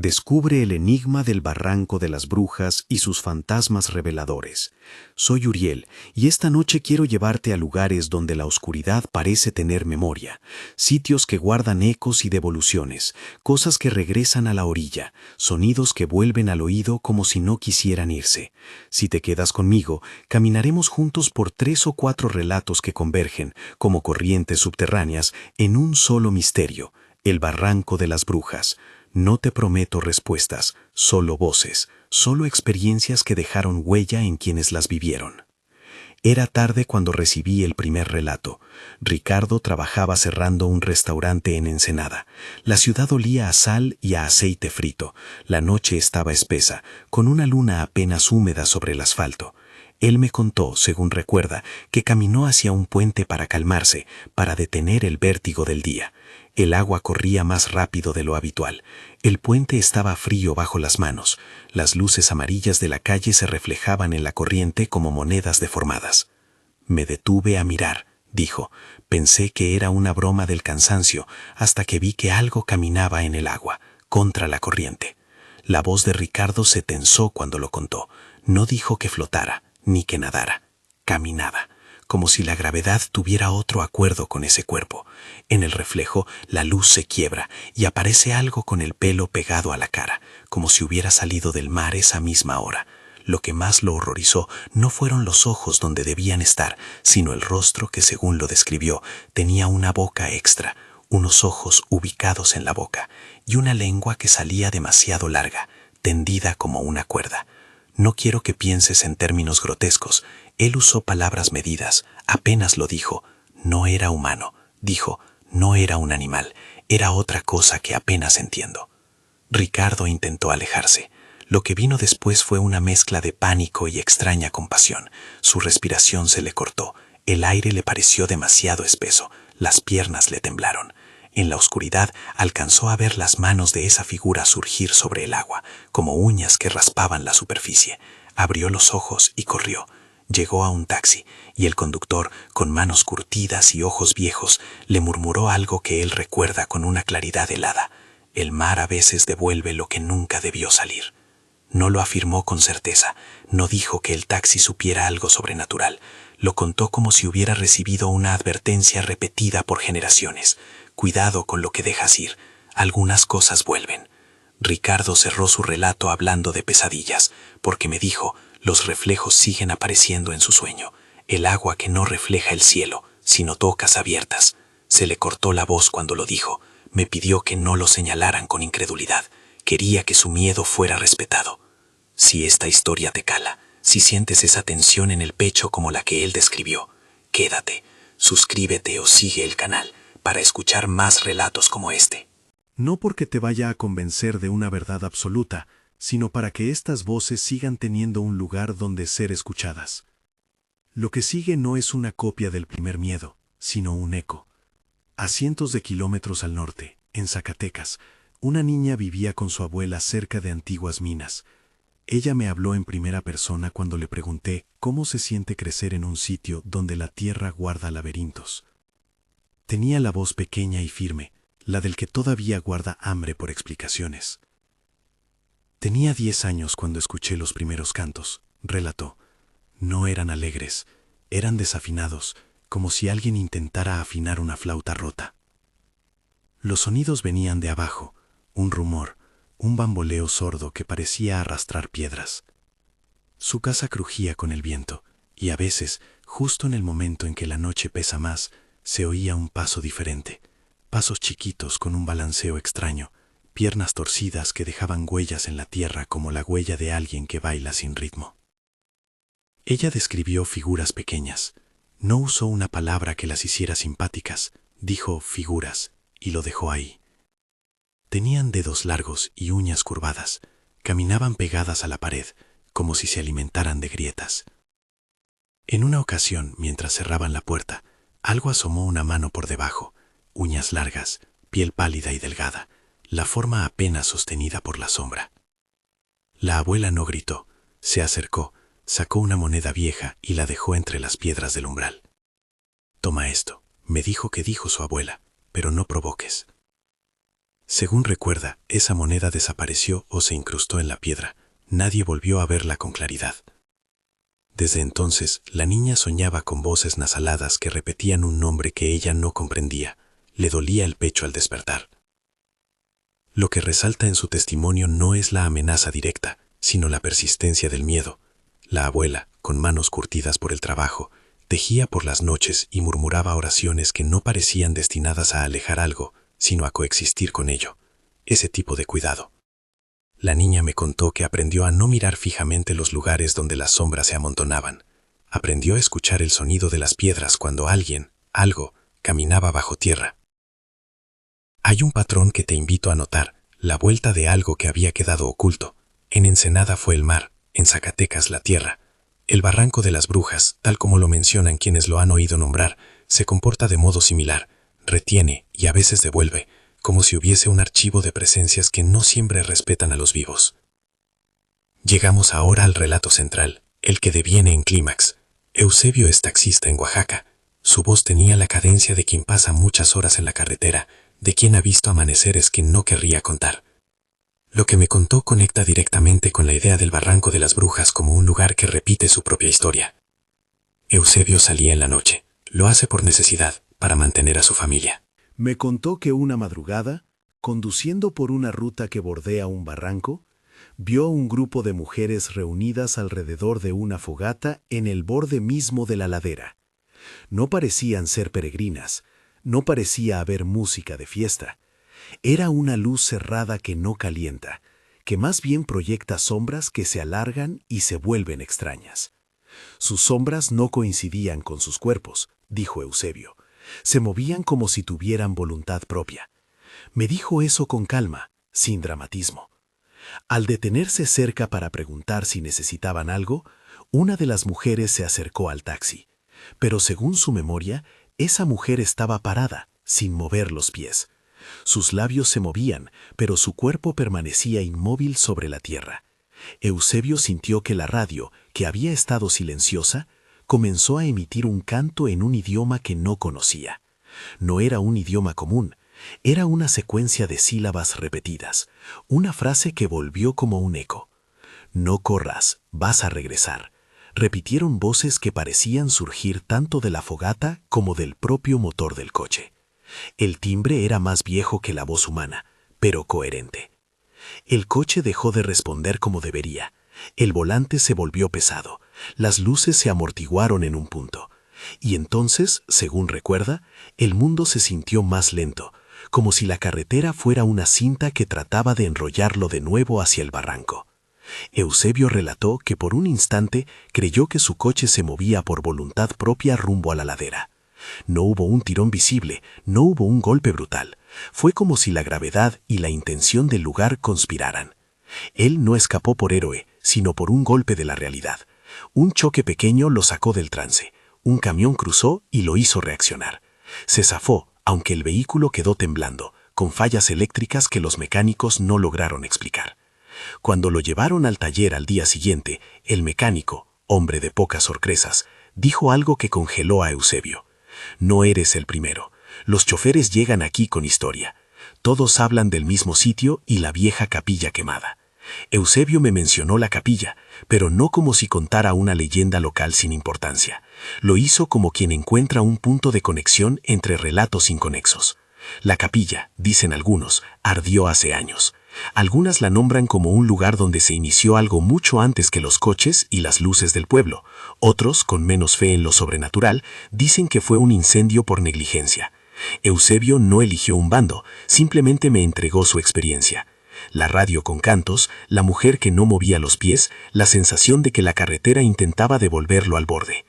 Descubre el enigma del barranco de las brujas y sus fantasmas reveladores. Soy Uriel, y esta noche quiero llevarte a lugares donde la oscuridad parece tener memoria, sitios que guardan ecos y devoluciones, cosas que regresan a la orilla, sonidos que vuelven al oído como si no quisieran irse. Si te quedas conmigo, caminaremos juntos por 3 o 4 relatos que convergen, como corrientes subterráneas, en un solo misterio: el barranco de las brujas. No te prometo respuestas, solo voces, solo experiencias que dejaron huella en quienes las vivieron. Era tarde cuando recibí el primer relato. Ricardo trabajaba cerrando un restaurante en Ensenada. La ciudad olía a sal y a aceite frito. La noche estaba espesa, con una luna apenas húmeda sobre el asfalto. Él me contó, según recuerda, que caminó hacia un puente para calmarse, para detener el vértigo del día. El agua corría más rápido de lo habitual. El puente estaba frío bajo las manos. Las luces amarillas de la calle se reflejaban en la corriente como monedas deformadas. Me detuve a mirar, dijo. Pensé que era una broma del cansancio, hasta que vi que algo caminaba en el agua, contra la corriente. La voz de Ricardo se tensó cuando lo contó. No dijo que flotara, ni que nadara. Caminaba, como si la gravedad tuviera otro acuerdo con ese cuerpo. En el reflejo, la luz se quiebra y aparece algo con el pelo pegado a la cara, como si hubiera salido del mar esa misma hora. Lo que más lo horrorizó no fueron los ojos donde debían estar, sino el rostro que, según lo describió, tenía una boca extra, unos ojos ubicados en la boca, y una lengua que salía demasiado larga, tendida como una cuerda. No quiero que pienses en términos grotescos. Él usó palabras medidas, apenas lo dijo. No era humano, dijo, no era un animal, era otra cosa que apenas entiendo. Ricardo intentó alejarse. Lo que vino después fue una mezcla de pánico y extraña compasión. Su respiración se le cortó, el aire le pareció demasiado espeso, las piernas le temblaron. En la oscuridad alcanzó a ver las manos de esa figura surgir sobre el agua, como uñas que raspaban la superficie. Abrió los ojos y corrió. Llegó a un taxi, y el conductor, con manos curtidas y ojos viejos, le murmuró algo que él recuerda con una claridad helada. El mar a veces devuelve lo que nunca debió salir. No lo afirmó con certeza, no dijo que el taxi supiera algo sobrenatural. Lo contó como si hubiera recibido una advertencia repetida por generaciones. Cuidado con lo que dejas ir, algunas cosas vuelven. Ricardo cerró su relato hablando de pesadillas, porque me dijo, los reflejos siguen apareciendo en su sueño, el agua que no refleja el cielo, sino tocas abiertas. Se le cortó la voz cuando lo dijo, me pidió que no lo señalaran con incredulidad, quería que su miedo fuera respetado. Si esta historia te cala, si sientes esa tensión en el pecho como la que él describió, quédate, suscríbete o sigue el canal para escuchar más relatos como este. No porque te vaya a convencer de una verdad absoluta, sino para que estas voces sigan teniendo un lugar donde ser escuchadas. Lo que sigue no es una copia del primer miedo, sino un eco. A cientos de kilómetros al norte, en Zacatecas, una niña vivía con su abuela cerca de antiguas minas. Ella me habló en primera persona cuando le pregunté cómo se siente crecer en un sitio donde la tierra guarda laberintos. Tenía la voz pequeña y firme, la del que todavía guarda hambre por explicaciones. Tenía 10 años cuando escuché los primeros cantos, relató. No eran alegres, eran desafinados, como si alguien intentara afinar una flauta rota. Los sonidos venían de abajo, un rumor, un bamboleo sordo que parecía arrastrar piedras. Su casa crujía con el viento, y a veces, justo en el momento en que la noche pesa más, se oía un paso diferente, pasos chiquitos con un balanceo extraño, piernas torcidas que dejaban huellas en la tierra como la huella de alguien que baila sin ritmo. Ella describió figuras pequeñas. No usó una palabra que las hiciera simpáticas, dijo figuras, y lo dejó ahí. Tenían dedos largos y uñas curvadas, caminaban pegadas a la pared, como si se alimentaran de grietas. En una ocasión, mientras cerraban la puerta, algo asomó una mano por debajo, uñas largas, piel pálida y delgada, la forma apenas sostenida por la sombra. La abuela no gritó, se acercó, sacó una moneda vieja y la dejó entre las piedras del umbral. Toma esto, me dijo que dijo su abuela, pero no provoques. Según recuerda, esa moneda desapareció o se incrustó en la piedra. Nadie volvió a verla con claridad. Desde entonces, la niña soñaba con voces nasaladas que repetían un nombre que ella no comprendía. Le dolía el pecho al despertar. Lo que resalta en su testimonio no es la amenaza directa, sino la persistencia del miedo. La abuela, con manos curtidas por el trabajo, tejía por las noches y murmuraba oraciones que no parecían destinadas a alejar algo, sino a coexistir con ello. Ese tipo de cuidado. La niña me contó que aprendió a no mirar fijamente los lugares donde las sombras se amontonaban. Aprendió a escuchar el sonido de las piedras cuando alguien, algo, caminaba bajo tierra. Hay un patrón que te invito a notar, la vuelta de algo que había quedado oculto. En Ensenada fue el mar, en Zacatecas la tierra. El barranco de las brujas, tal como lo mencionan quienes lo han oído nombrar, se comporta de modo similar, retiene y a veces devuelve, como si hubiese un archivo de presencias que no siempre respetan a los vivos. Llegamos ahora al relato central, el que deviene en clímax. Eusebio es taxista en Oaxaca. Su voz tenía la cadencia de quien pasa muchas horas en la carretera, de quien ha visto amaneceres que no querría contar. Lo que me contó conecta directamente con la idea del barranco de las brujas como un lugar que repite su propia historia. Eusebio salía en la noche. Lo hace por necesidad, para mantener a su familia. Me contó que una madrugada, conduciendo por una ruta que bordea un barranco, vio un grupo de mujeres reunidas alrededor de una fogata en el borde mismo de la ladera. No parecían ser peregrinas, no parecía haber música de fiesta. Era una luz cerrada que no calienta, que más bien proyecta sombras que se alargan y se vuelven extrañas. Sus sombras no coincidían con sus cuerpos, dijo Eusebio. Se movían como si tuvieran voluntad propia. Me dijo eso con calma, sin dramatismo. Al detenerse cerca para preguntar si necesitaban algo, una de las mujeres se acercó al taxi. Pero según su memoria, esa mujer estaba parada, sin mover los pies. Sus labios se movían, pero su cuerpo permanecía inmóvil sobre la tierra. Eusebio sintió que la radio, que había estado silenciosa, comenzó a emitir un canto en un idioma que no conocía. No era un idioma común, era una secuencia de sílabas repetidas, una frase que volvió como un eco. «No corras, vas a regresar», repitieron voces que parecían surgir tanto de la fogata como del propio motor del coche. El timbre era más viejo que la voz humana, pero coherente. El coche dejó de responder como debería. El volante se volvió pesado. Las luces se amortiguaron en un punto. Y entonces, según recuerda, el mundo se sintió más lento, como si la carretera fuera una cinta que trataba de enrollarlo de nuevo hacia el barranco. Eusebio relató que por un instante creyó que su coche se movía por voluntad propia rumbo a la ladera. No hubo un tirón visible, no hubo un golpe brutal. Fue como si la gravedad y la intención del lugar conspiraran. Él no escapó por héroe, sino por un golpe de la realidad. Un choque pequeño lo sacó del trance. Un camión cruzó y lo hizo reaccionar. Se zafó, aunque el vehículo quedó temblando, con fallas eléctricas que los mecánicos no lograron explicar. Cuando lo llevaron al taller al día siguiente, el mecánico, hombre de pocas sorpresas, dijo algo que congeló a Eusebio. «No eres el primero. Los choferes llegan aquí con historia. Todos hablan del mismo sitio y la vieja capilla quemada». Eusebio me mencionó la capilla, pero no como si contara una leyenda local sin importancia. Lo hizo como quien encuentra un punto de conexión entre relatos inconexos. La capilla, dicen algunos, ardió hace años. Algunas la nombran como un lugar donde se inició algo mucho antes que los coches y las luces del pueblo. Otros, con menos fe en lo sobrenatural, dicen que fue un incendio por negligencia. Eusebio no eligió un bando, simplemente me entregó su experiencia. La radio con cantos, la mujer que no movía los pies, la sensación de que la carretera intentaba devolverlo al borde.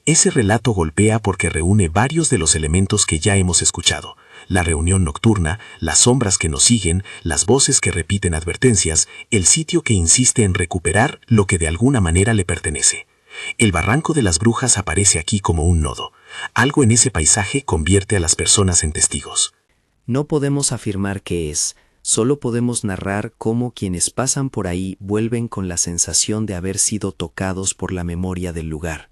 Ese relato golpea porque reúne varios de los elementos que ya hemos escuchado. La reunión nocturna, las sombras que nos siguen, las voces que repiten advertencias, el sitio que insiste en recuperar lo que de alguna manera le pertenece. El barranco de las brujas aparece aquí como un nodo. Algo en ese paisaje convierte a las personas en testigos. No podemos afirmar qué es, solo podemos narrar cómo quienes pasan por ahí vuelven con la sensación de haber sido tocados por la memoria del lugar.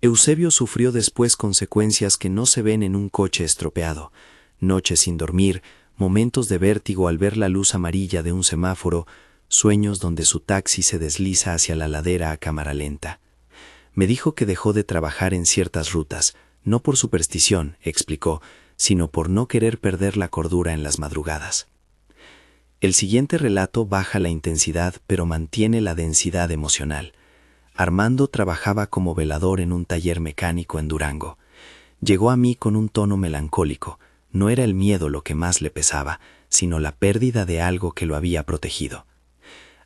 Eusebio sufrió después consecuencias que no se ven en un coche estropeado: noches sin dormir, momentos de vértigo al ver la luz amarilla de un semáforo, sueños donde su taxi se desliza hacia la ladera a cámara lenta. Me dijo que dejó de trabajar en ciertas rutas, no por superstición, explicó, sino por no querer perder la cordura en las madrugadas. El siguiente relato baja la intensidad pero mantiene la densidad emocional. Armando trabajaba como velador en un taller mecánico en Durango. Llegó a mí con un tono melancólico. No era el miedo lo que más le pesaba, sino la pérdida de algo que lo había protegido.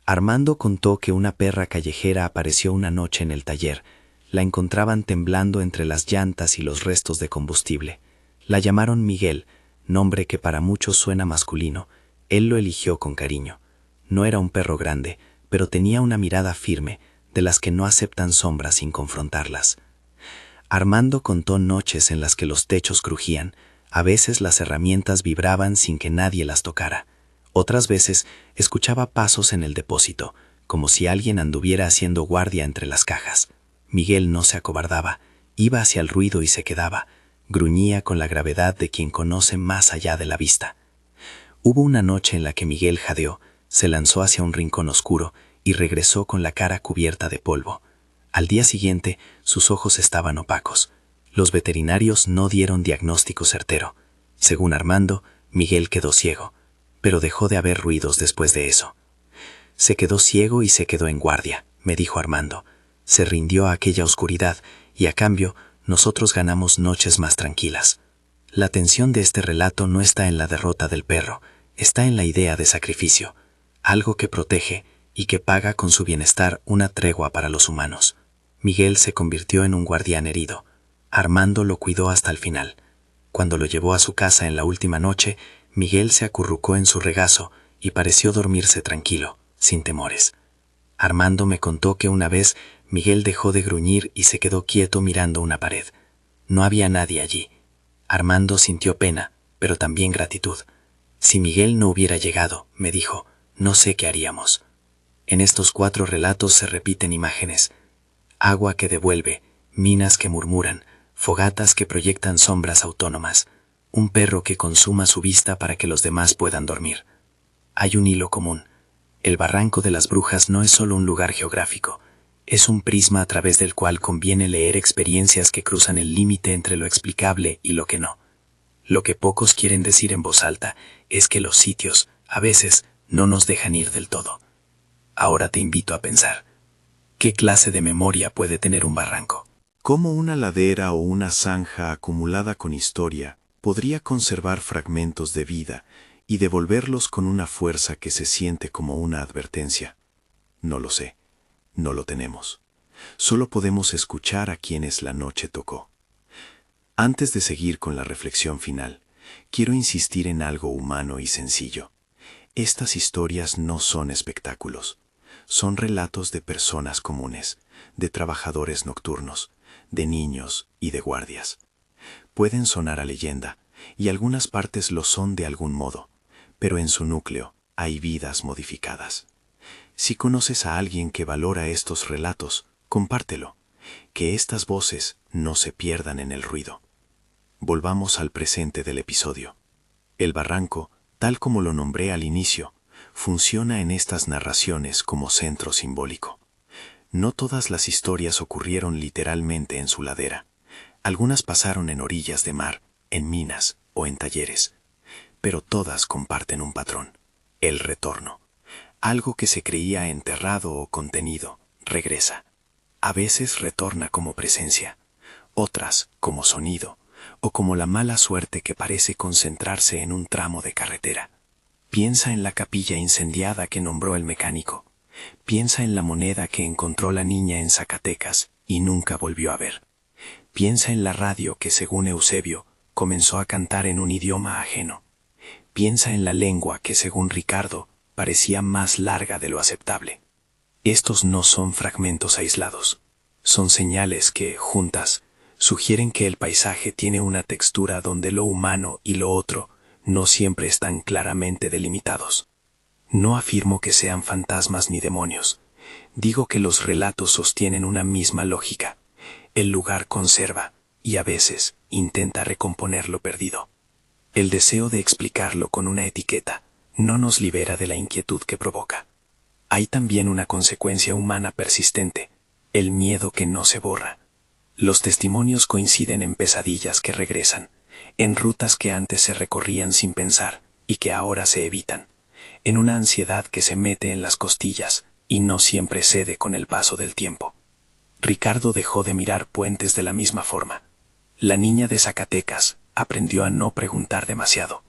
Armando contó que una perra callejera apareció una noche en el taller. La encontraban temblando entre las llantas y los restos de combustible. La llamaron Miguel, nombre que para muchos suena masculino. Él lo eligió con cariño. No era un perro grande, pero tenía una mirada firme, de las que no aceptan sombras sin confrontarlas. Armando contó noches en las que los techos crujían, a veces las herramientas vibraban sin que nadie las tocara. Otras veces escuchaba pasos en el depósito, como si alguien anduviera haciendo guardia entre las cajas. Miguel no se acobardaba, iba hacia el ruido y se quedaba, gruñía con la gravedad de quien conoce más allá de la vista. Hubo una noche en la que Miguel jadeó, se lanzó hacia un rincón oscuro y regresó con la cara cubierta de polvo. Al día siguiente, sus ojos estaban opacos. Los veterinarios no dieron diagnóstico certero. Según Armando, Miguel quedó ciego, pero dejó de haber ruidos después de eso. Se quedó ciego y se quedó en guardia, me dijo Armando. Se rindió a aquella oscuridad y a cambio nosotros ganamos noches más tranquilas. La tensión de este relato no está en la derrota del perro, está en la idea de sacrificio, algo que protege y que paga con su bienestar una tregua para los humanos. Miguel se convirtió en un guardián herido. Armando lo cuidó hasta el final. Cuando lo llevó a su casa en la última noche, Miguel se acurrucó en su regazo y pareció dormirse tranquilo, sin temores. Armando me contó que una vez Miguel dejó de gruñir y se quedó quieto mirando una pared. No había nadie allí. Armando sintió pena, pero también gratitud. Si Miguel no hubiera llegado, me dijo, no sé qué haríamos. En estos 4 relatos se repiten imágenes. Agua que devuelve, minas que murmuran, fogatas que proyectan sombras autónomas, un perro que consuma su vista para que los demás puedan dormir. Hay un hilo común. El Barranco de las Brujas no es solo un lugar geográfico, es un prisma a través del cual conviene leer experiencias que cruzan el límite entre lo explicable y lo que no. Lo que pocos quieren decir en voz alta es que los sitios, a veces, no nos dejan ir del todo. Ahora te invito a pensar, ¿qué clase de memoria puede tener un barranco? ¿Cómo una ladera o una zanja acumulada con historia podría conservar fragmentos de vida y devolverlos con una fuerza que se siente como una advertencia? No lo sé. No lo tenemos. Solo podemos escuchar a quienes la noche tocó. Antes de seguir con la reflexión final, quiero insistir en algo humano y sencillo. Estas historias no son espectáculos. Son relatos de personas comunes, de trabajadores nocturnos, de niños y de guardias. Pueden sonar a leyenda, y algunas partes lo son de algún modo, pero en su núcleo hay vidas modificadas. Si conoces a alguien que valora estos relatos, compártelo. Que estas voces no se pierdan en el ruido. Volvamos al presente del episodio. El barranco, tal como lo nombré al inicio, funciona en estas narraciones como centro simbólico. No todas las historias ocurrieron literalmente en su ladera. Algunas pasaron en orillas de mar, en minas o en talleres. Pero todas comparten un patrón: el retorno. Algo que se creía enterrado o contenido, regresa. A veces retorna como presencia, otras como sonido, o como la mala suerte que parece concentrarse en un tramo de carretera. Piensa en la capilla incendiada que nombró el mecánico. Piensa en la moneda que encontró la niña en Zacatecas y nunca volvió a ver. Piensa en la radio que, según Eusebio, comenzó a cantar en un idioma ajeno. Piensa en la lengua que, según Ricardo, parecía más larga de lo aceptable. Estos no son fragmentos aislados. Son señales que, juntas, sugieren que el paisaje tiene una textura donde lo humano y lo otro no siempre están claramente delimitados. No afirmo que sean fantasmas ni demonios. Digo que los relatos sostienen una misma lógica. El lugar conserva y a veces intenta recomponer lo perdido. El deseo de explicarlo con una etiqueta no nos libera de la inquietud que provoca. Hay también una consecuencia humana persistente, el miedo que no se borra. Los testimonios coinciden en pesadillas que regresan, en rutas que antes se recorrían sin pensar y que ahora se evitan, en una ansiedad que se mete en las costillas y no siempre cede con el paso del tiempo. Ricardo dejó de mirar puentes de la misma forma. La niña de Zacatecas aprendió a no preguntar demasiado.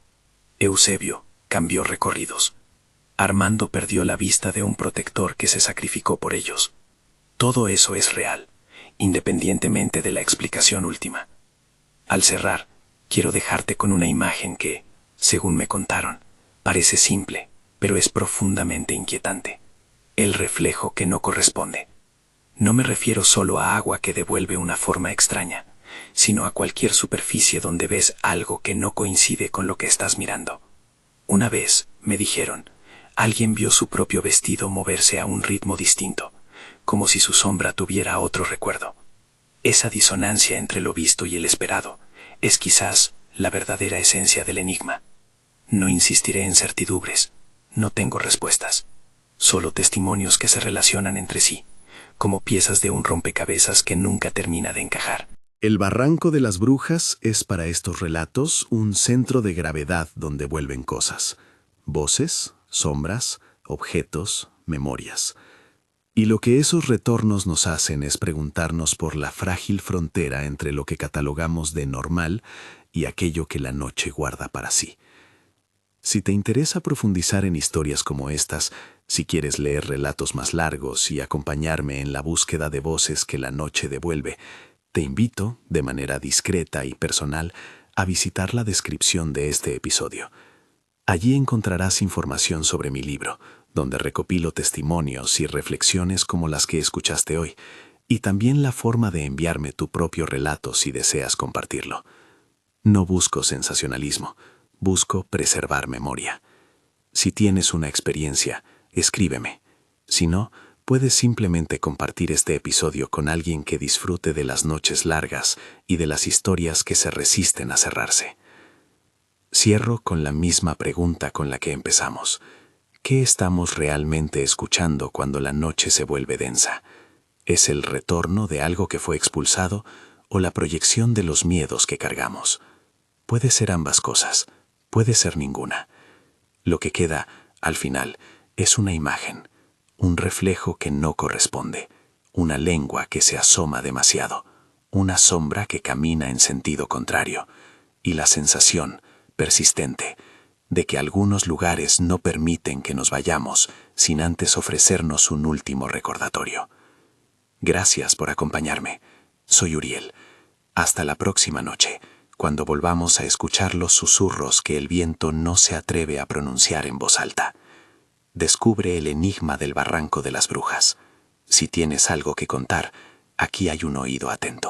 Eusebio cambió recorridos. Armando perdió la vista de un protector que se sacrificó por ellos. Todo eso es real, independientemente de la explicación última. Al cerrar, quiero dejarte con una imagen que, según me contaron, parece simple, pero es profundamente inquietante. El reflejo que no corresponde. No me refiero solo a agua que devuelve una forma extraña, sino a cualquier superficie donde ves algo que no coincide con lo que estás mirando. Una vez, me dijeron, alguien vio su propio vestido moverse a un ritmo distinto, como si su sombra tuviera otro recuerdo. Esa disonancia entre lo visto y el esperado es quizás la verdadera esencia del enigma. No insistiré en certidumbres, no tengo respuestas, solo testimonios que se relacionan entre sí, como piezas de un rompecabezas que nunca termina de encajar. El Barranco de las Brujas es para estos relatos un centro de gravedad donde vuelven cosas, voces, sombras, objetos, memorias. Y lo que esos retornos nos hacen es preguntarnos por la frágil frontera entre lo que catalogamos de normal y aquello que la noche guarda para sí. Si te interesa profundizar en historias como estas, si quieres leer relatos más largos y acompañarme en la búsqueda de voces que la noche devuelve, te invito, de manera discreta y personal, a visitar la descripción de este episodio. Allí encontrarás información sobre mi libro, donde recopilo testimonios y reflexiones como las que escuchaste hoy, y también la forma de enviarme tu propio relato si deseas compartirlo. No busco sensacionalismo, busco preservar memoria. Si tienes una experiencia, escríbeme. Si no, puedes simplemente compartir este episodio con alguien que disfrute de las noches largas y de las historias que se resisten a cerrarse. Cierro con la misma pregunta con la que empezamos. ¿Qué estamos realmente escuchando cuando la noche se vuelve densa? ¿Es el retorno de algo que fue expulsado o la proyección de los miedos que cargamos? Puede ser ambas cosas, puede ser ninguna. Lo que queda, al final, es una imagen, un reflejo que no corresponde, una lengua que se asoma demasiado, una sombra que camina en sentido contrario, y la sensación, persistente, de que algunos lugares no permiten que nos vayamos sin antes ofrecernos un último recordatorio. Gracias por acompañarme. Soy Uriel. Hasta la próxima noche, cuando volvamos a escuchar los susurros que el viento no se atreve a pronunciar en voz alta. Descubre el enigma del Barranco de las Brujas. Si tienes algo que contar, aquí hay un oído atento.